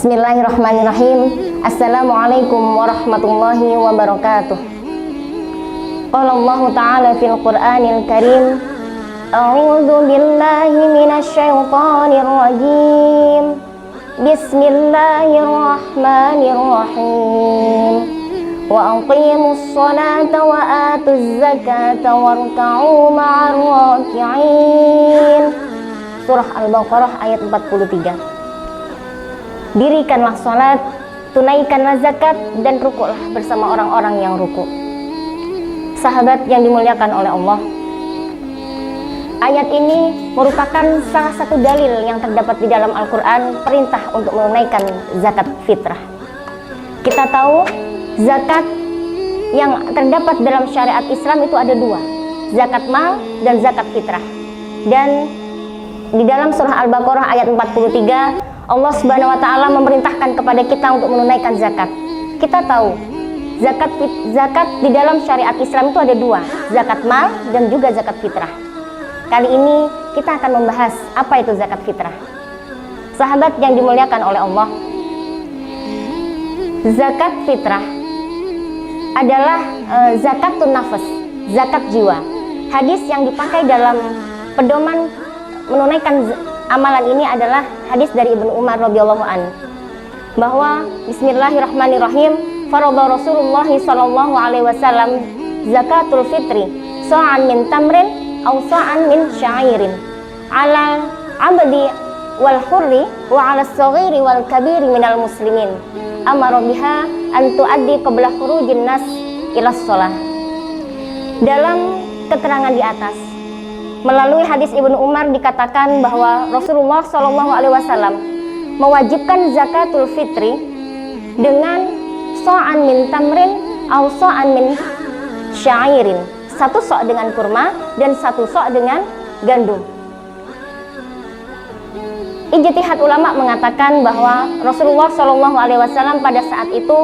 Bismillahirrahmanirrahim. Assalamualaikum warahmatullahi wabarakatuh. Qala Allah Ta'ala fil Qur'anil Karim, A'udzu billahi minasy syaithanir rajim. Bismillahirrahmanirrahim. Wa aqimus sholata wa atuz zakata warka'u ma'ar raki'in. Surah Al-Baqarah ayat 43. Dirikanlah sholat, tunaikanlah zakat, dan rukuklah bersama orang-orang yang ruku. Sahabat yang dimuliakan oleh Allah, ayat ini merupakan salah satu dalil yang terdapat di dalam Al-Quran, perintah untuk menunaikan zakat fitrah. Kita tahu zakat yang terdapat dalam syariat Islam itu ada dua, zakat mal dan zakat fitrah. Dan di dalam surah Al-Baqarah ayat 43, Allah Subhanahu wa Ta'ala memerintahkan kepada kita untuk menunaikan zakat. Kita tahu zakat di dalam syariat Islam itu ada dua, zakat mal dan juga zakat fitrah. Kali ini kita akan membahas apa itu zakat fitrah. Sahabat yang dimuliakan oleh Allah, zakat fitrah adalah zakatun nafas, zakat jiwa. Hadis yang dipakai dalam pedoman menunaikan amalan ini adalah hadis dari Ibnu Umar radhiyallahu an, bahwa Bismillahirrahmanirrahim, farada Rasulullah sallallahu alaihi wasallam zakatul fitri sa'an min tamrin aw sa'an min sya'irin ala abdi wal hurri wa ala as-saghiri wal kabiri minal muslimin, amara biha an tuaddi qabla khurujin nas ila shalah. Dalam keterangan di atas, melalui hadis Ibnu Umar dikatakan bahwa Rasulullah SAW mewajibkan zakatul fitri dengan so'an min tamrin atau so'an min syairin, satu sok dengan kurma dan satu sok dengan gandum. Ijtihad ulama mengatakan bahwa Rasulullah SAW pada saat itu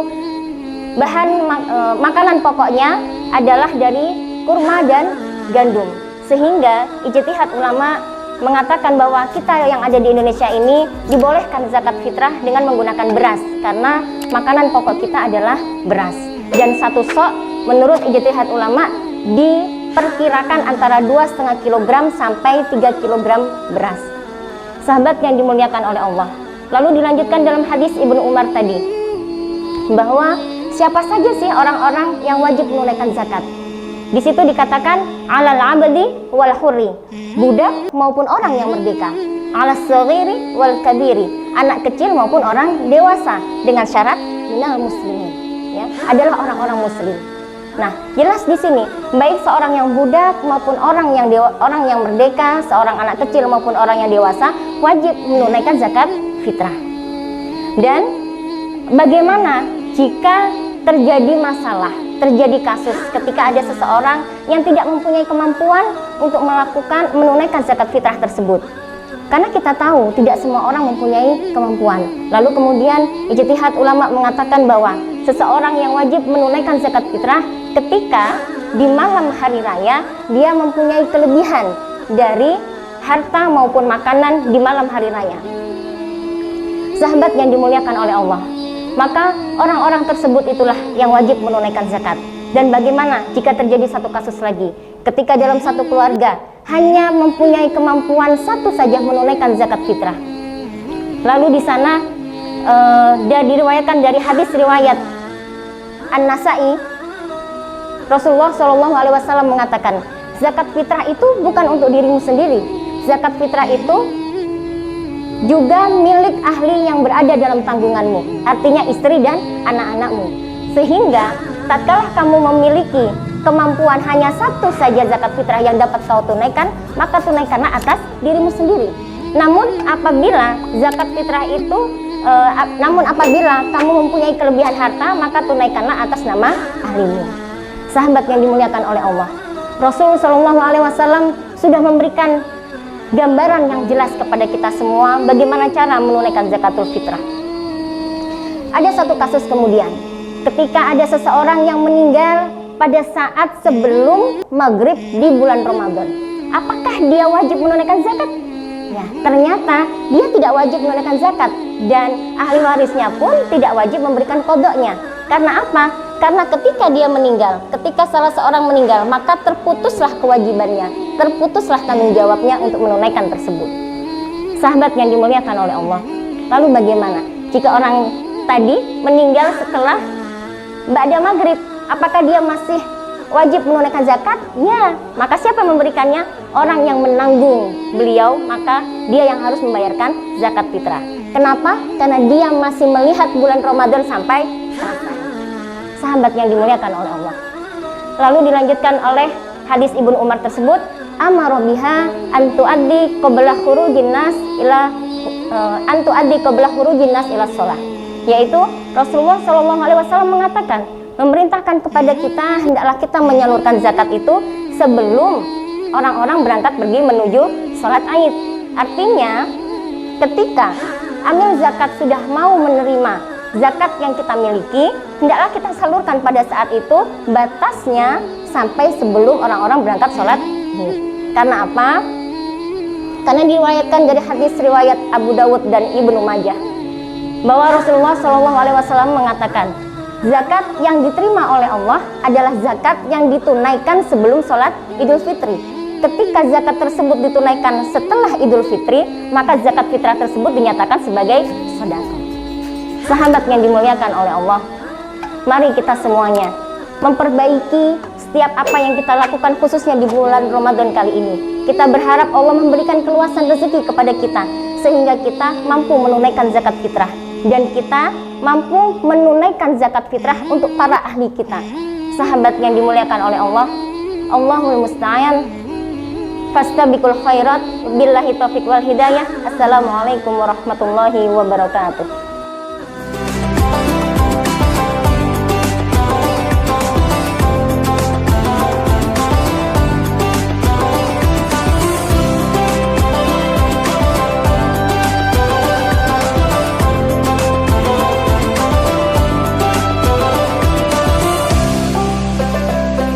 bahan makanan pokoknya adalah dari kurma dan gandum. Sehingga ijtihad ulama mengatakan bahwa kita yang ada di Indonesia ini dibolehkan zakat fitrah dengan menggunakan beras, karena makanan pokok kita adalah beras. Dan satu sok menurut ijtihad ulama diperkirakan antara 2,5 kg sampai 3 kg beras. Sahabat yang dimuliakan oleh Allah, lalu dilanjutkan dalam hadis Ibnu Umar tadi, bahwa siapa saja sih orang-orang yang wajib menunaikan zakat. Di situ dikatakan alal abdi wal hurri, budak maupun orang yang merdeka, alas saghiri wal kabiri, anak kecil maupun orang dewasa, dengan syarat minal muslimin, ya, adalah orang-orang muslim. Nah, jelas di sini baik seorang yang budak maupun orang yang merdeka, seorang anak kecil maupun orang yang dewasa wajib menunaikan zakat fitrah. Dan bagaimana jika terjadi masalah, terjadi kasus ketika ada seseorang yang tidak mempunyai kemampuan untuk menunaikan zakat fitrah tersebut? Karena kita tahu tidak semua orang mempunyai kemampuan. Lalu kemudian ijtihad ulama mengatakan bahwa seseorang yang wajib menunaikan zakat fitrah ketika di malam hari raya dia mempunyai kelebihan dari harta maupun makanan di malam hari raya. Sahabat yang dimuliakan oleh Allah, maka orang-orang tersebut itulah yang wajib menunaikan zakat. Dan bagaimana jika terjadi satu kasus lagi, ketika dalam satu keluarga hanya mempunyai kemampuan satu saja menunaikan zakat fitrah? Lalu di sana dan diriwayatkan dari hadis riwayat An-Nasa'i, Rasulullah SAW mengatakan, zakat fitrah itu bukan untuk dirimu sendiri. Zakat fitrah itu juga milik ahli yang berada dalam tanggunganmu, artinya istri dan anak-anakmu. Sehingga tatkala kamu memiliki kemampuan hanya satu saja zakat fitrah yang dapat kau tunaikan, maka tunaikanlah atas dirimu sendiri. Namun apabila zakat fitrah itu apabila kamu mempunyai kelebihan harta, maka tunaikanlah atas nama ahlimu. Sahabat yang dimuliakan oleh Allah, Rasul SAW sudah memberikan gambaran yang jelas kepada kita semua bagaimana cara menunaikan zakatul fitrah. Ada satu kasus kemudian, ketika ada seseorang yang meninggal pada saat sebelum maghrib di bulan Ramadan. Apakah dia wajib menunaikan zakat? Ya, ternyata dia tidak wajib menunaikan zakat. dan ahli warisnya pun tidak wajib memberikan kodoknya. Karena apa? Karena ketika dia meninggal, ketika salah seorang meninggal, maka terputuslah kewajibannya, terputuslah tanggung jawabnya untuk menunaikan tersebut. Sahabat yang dimuliakan oleh Allah, lalu bagaimana jika orang tadi meninggal setelah ba'da maghrib? Apakah dia masih wajib menunaikan zakat? Ya, maka siapa memberikannya? Orang yang menanggung beliau, maka dia yang harus membayarkan zakat fitrah. Kenapa? Karena dia masih melihat bulan Ramadan sampai selesai. Sahabat yang dimuliakan oleh Allah. Lalu dilanjutkan oleh hadis Ibnu Umar tersebut, amara biha an tuaddi qabla khurujin nas ila shalah. Yaitu Rasulullah Shallallahu alaihi wasallam mengatakan, memerintahkan kepada kita hendaklah kita menyalurkan zakat itu sebelum orang-orang berangkat pergi menuju sholat Aid. Artinya ketika amil zakat sudah mau menerima zakat yang kita miliki, hendaklah kita salurkan pada saat itu, batasnya sampai sebelum orang-orang berangkat sholat Aid. Karena apa? Karena diriwayatkan dari hadis riwayat Abu Dawud dan Ibnu Majah bahwa Rasulullah SAW mengatakan, zakat yang diterima oleh Allah adalah zakat yang ditunaikan sebelum sholat Idul Fitri. Ketika zakat tersebut ditunaikan setelah Idul Fitri, maka zakat fitrah tersebut dinyatakan sebagai sedekah. Sahabat yang dimuliakan oleh Allah, mari kita semuanya memperbaiki setiap apa yang kita lakukan khususnya di bulan Ramadan kali ini. Kita berharap Allah memberikan keluasan rezeki kepada kita sehingga kita mampu menunaikan zakat fitrah dan kita mampu menunaikan zakat fitrah untuk para ahli kita. Sahabat yang dimuliakan oleh Allah, Allahul musta'an. Fastabiqul khairat, billahi taufiq wal hidayah. Assalamualaikum warahmatullahi wabarakatuh.